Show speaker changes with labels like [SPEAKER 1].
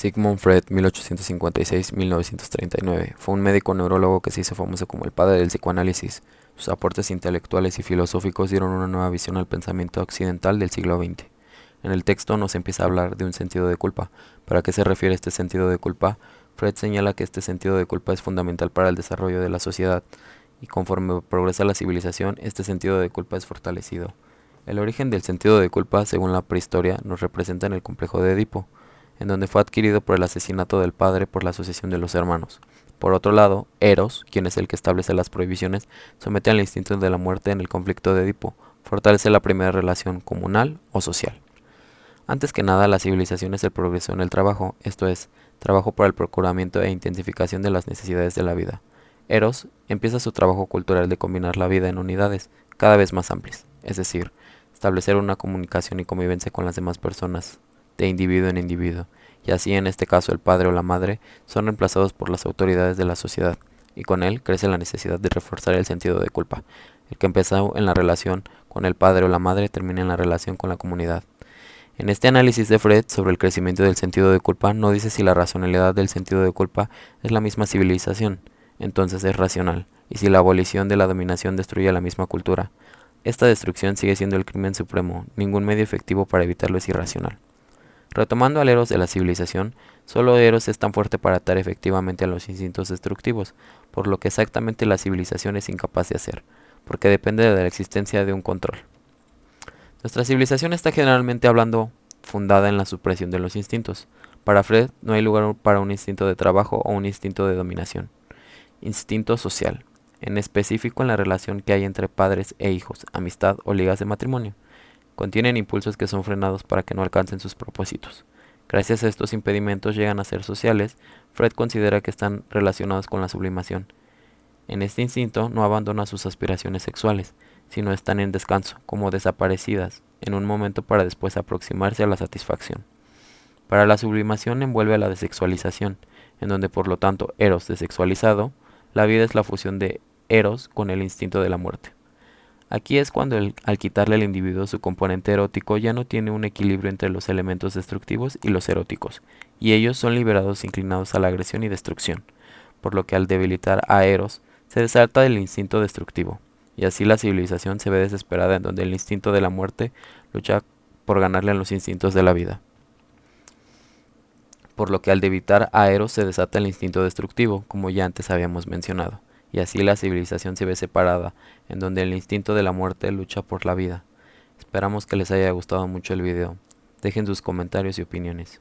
[SPEAKER 1] Sigmund Freud, 1856-1939, fue un médico neurólogo que se hizo famoso como el padre del psicoanálisis. Sus aportes intelectuales y filosóficos dieron una nueva visión al pensamiento occidental del siglo XX. En el texto nos empieza a hablar de un sentido de culpa. ¿Para qué se refiere este sentido de culpa? Freud señala que este sentido de culpa es fundamental para el desarrollo de la sociedad, y conforme progresa la civilización, este sentido de culpa es fortalecido. El origen del sentido de culpa, según la prehistoria, nos representa en el complejo de Edipo, en donde fue adquirido por el asesinato del padre por la asociación de los hermanos. Por otro lado, Eros, quien es el que establece las prohibiciones, somete al instinto de la muerte en el conflicto de Edipo, fortalece la primera relación comunal o social. Antes que nada, la civilización es el progreso en el trabajo, esto es, trabajo para el procuramiento e intensificación de las necesidades de la vida. Eros empieza su trabajo cultural de combinar la vida en unidades cada vez más amplias, es decir, establecer una comunicación y convivencia con las demás personas, de individuo en individuo, y así en este caso el padre o la madre son reemplazados por las autoridades de la sociedad, y con él crece la necesidad de reforzar el sentido de culpa. El que empezó en la relación con el padre o la madre termina en la relación con la comunidad. En este análisis de Freud sobre el crecimiento del sentido de culpa no dice si la racionalidad del sentido de culpa es la misma civilización, entonces es racional, y si la abolición de la dominación destruye la misma cultura. Esta destrucción sigue siendo el crimen supremo, ningún medio efectivo para evitarlo es irracional. Retomando al Eros de la civilización, solo Eros es tan fuerte para atar efectivamente a los instintos destructivos, por lo que exactamente la civilización es incapaz de hacer, porque depende de la existencia de un control. Nuestra civilización está generalmente hablando fundada en la supresión de los instintos. Para Freud no hay lugar para un instinto de trabajo o un instinto de dominación. Instinto social, en específico en la relación que hay entre padres e hijos, amistad o ligas de matrimonio. Contienen impulsos que son frenados para que no alcancen sus propósitos. Gracias a estos impedimentos llegan a ser sociales. Freud considera que están relacionados con la sublimación. En este instinto no abandona sus aspiraciones sexuales, sino están en descanso, como desaparecidas, en un momento para después aproximarse a la satisfacción. Para la sublimación envuelve a la desexualización, en donde por lo tanto Eros desexualizado, la vida es la fusión de Eros con el instinto de la muerte. Aquí es cuando al quitarle al individuo su componente erótico ya no tiene un equilibrio entre los elementos destructivos y los eróticos, y ellos son liberados inclinados a la agresión y destrucción, por lo que al debilitar a Eros se desata el instinto destructivo, y así la civilización se ve desesperada en donde el instinto de la muerte lucha por ganarle a los instintos de la vida. Por lo que al debilitar a Eros se desata el instinto destructivo, como ya antes habíamos mencionado. Y así la civilización se ve separada, en donde el instinto de la muerte lucha por la vida. Esperamos que les haya gustado mucho el video. Dejen sus comentarios y opiniones.